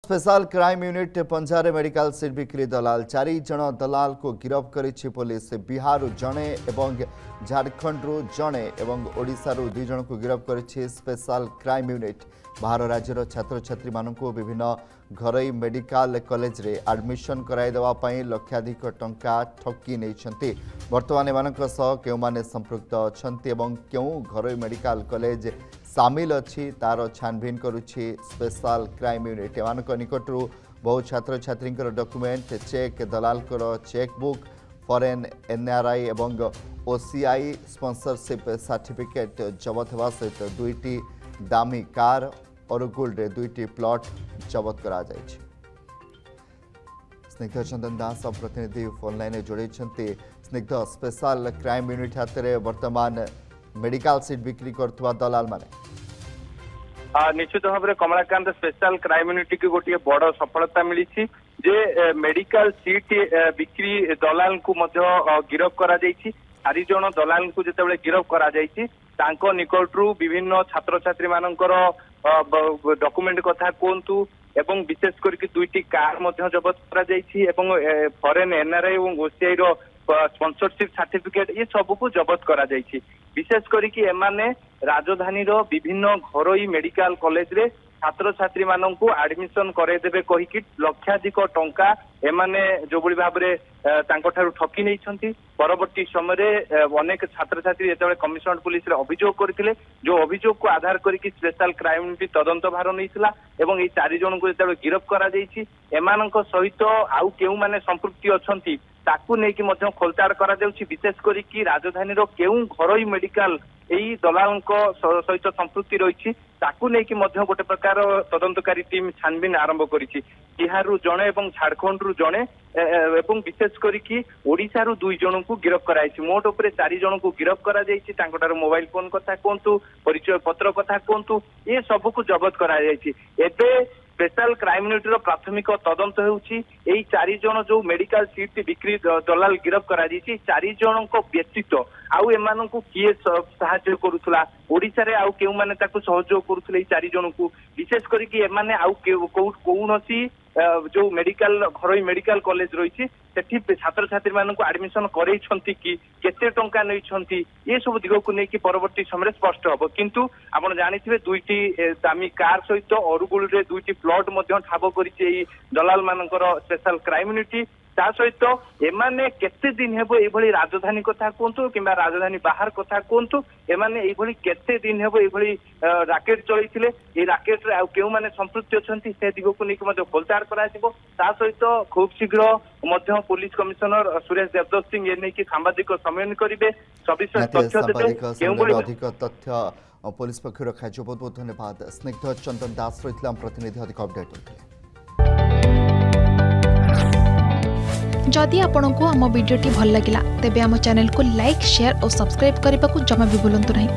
Special crime unit पंजारे medical seat बिक्री दलाल 4 जन दलाल को गिरफ्त करिछि पुलिस। बिहार जड़े एवं झारखंड जड़े एवं ओडिशा 2 जन को गिरफ्त करिछि स्पेशल क्राइम यूनिट। बाहर राज्यर छात्र छात्री मानू विभिन्न घरोई मेडिकल कॉलेज रे एडमिशन कराई देवा पई लक्षाधिक टंका ठकी नहीं। बर्तमान एमानक सह केउ माने संपृक्त अछंती एवं केउ घरोई मेडिकल कॉलेज सामिल अच्छी तार छानभिन करुछि स्पेशल क्राइम यूनिट। एमानक निकटरू बहु छात्र छात्री डॉक्यूमेंट चेक दलाल चेकबुक फॉरेन एनआरआई एवं ओसीआई स्पॉन्सरशिप सर्टिफिकेट जबत होगा सहित 2टी दामी कार अनुगुल 2टी प्लॉट जबत करा जायछि। स्निग्ध चंदन दास प्रतिनिधि फोन लाइन जोड़े। स्निग्ध स्पेशल क्राइम यूनिट हाथ में वर्तमान मेडिकल सीट बिक्री करथुवा दलाल माने निश्चित भाव में कमलाकांत स्पेशल क्राइम यूनिट की गोटे बड़ सफलता मिली जे मेडिकल सीट बिक्री दलाल को गिरफ करा जायछि। 4 जन दलाल को जिते गिरफ करा जायछि तांको निकटरू विभिन्न छात्र छात्री मानकर डॉक्यूमेंट कथा कहतु एवं विशेष करके 2टी कार जबत करा जायछि एवं फॉरेन एनआरआई एवं ओसीआई रो स्पॉन्सरशिप सर्टिफिकेट ये सब को जबत करा जायछि। विशेष करके एमाने राजधानी रो विभिन्न घरोई मेडिकल कॉलेज रे छात्र छात्री मानू एडमिशन कराइदेवे कहीकि लक्षाधिक टंका एमाने जो भाव में ठकी नहीं। परवर्ती समय अनेक छात्र छात्री जो कमिशनरेट पुलिस रे अभियोग करथिले जो अभियोग को आधार करके स्पेशल क्राइम यूनिट तदंत भार नहीं एवं 4 जन को जो गिरफ करा जायछि एमानक सहित आउ केउ माने संपृक्ति अछंती ताकू नेकी मध्य खोलताड़ करा जाउछि। विशेष करिकि राजधानी रो केउ घरोई मेडिकल एई दलाल सहित संपृक्ति रही ताकू नेकी मध्य गोटे प्रकार तदंतकारी टीम छानबिन आरंभ करिछि। बिहार जड़े एवं झारखंड जड़े एवं विशेष करिकि ओडिशा 2 जन को गिरफ कराइछि। मोट उपरे 4 जन को गिरफ करा जायछि। तांकोटार मोबाइल फोन कथा कहतु परिचय पत्र कथा कहतु ये सब को जबत करा जायछि। एबे स्पेशल क्राइम यूनिट प्राथमिक तदंत होउछि 4 जन जो मेडिकल सीट बिक्री दलाल गिरफ करा जायछि 4 जन को व्यतीत आउ एमान को किए साहाय्य करुला ओडिशा रे आउ केउ माने ताकू सहयोग करुले 4 जन को विशेष करके एमाने आउ कौनसी जो मेडिकल घरोई मेडिकल कॉलेज रही छात्र छात्री मानू एडमिशन करैछंती कि केते टंका नैछंती ये सब दिग को लेकिन परवर्ती समय स्पष्ट हम। किंतु आपण जानिथिबे 2टी दामी कार सहित अरुगुल रे 2टी प्लॉट ठाब करिछि दलाल मानकर स्पेशल क्राइम यूनिट। ता सहित एमाने केते दिन हेबो एभली राजधानी कथा कहतु किंबा राजधानी बाहर कथा कहतु एमाने एभली केते दिन हेबो एभली राकेट चलैथिले ए राकेट रे आ केउ माने संपृक्ति अछंती से दिग को लेकिन मध्य खोलताड़ कराजिबो। ता सहित खूब शीघ्र मध्य पुलिस कमिशनर सुरेश देवदत्त सिंह ये नहीं कि सांबादिक सम्मेलन करिवे सविशेष तथ्य देबे अधिक तथ्य पुलिस पक्ष रखा। बहुत बहुत धन्यवाद। स्निग्ध चंदन दास रहितला प्रतिनिधि अधिक अपडेट होते। जदि आपंक आम भिडी भल लगा तेब आम चैनल को लाइक शेयर और सब्सक्राइब करने को जमा भी भूलु नहीं।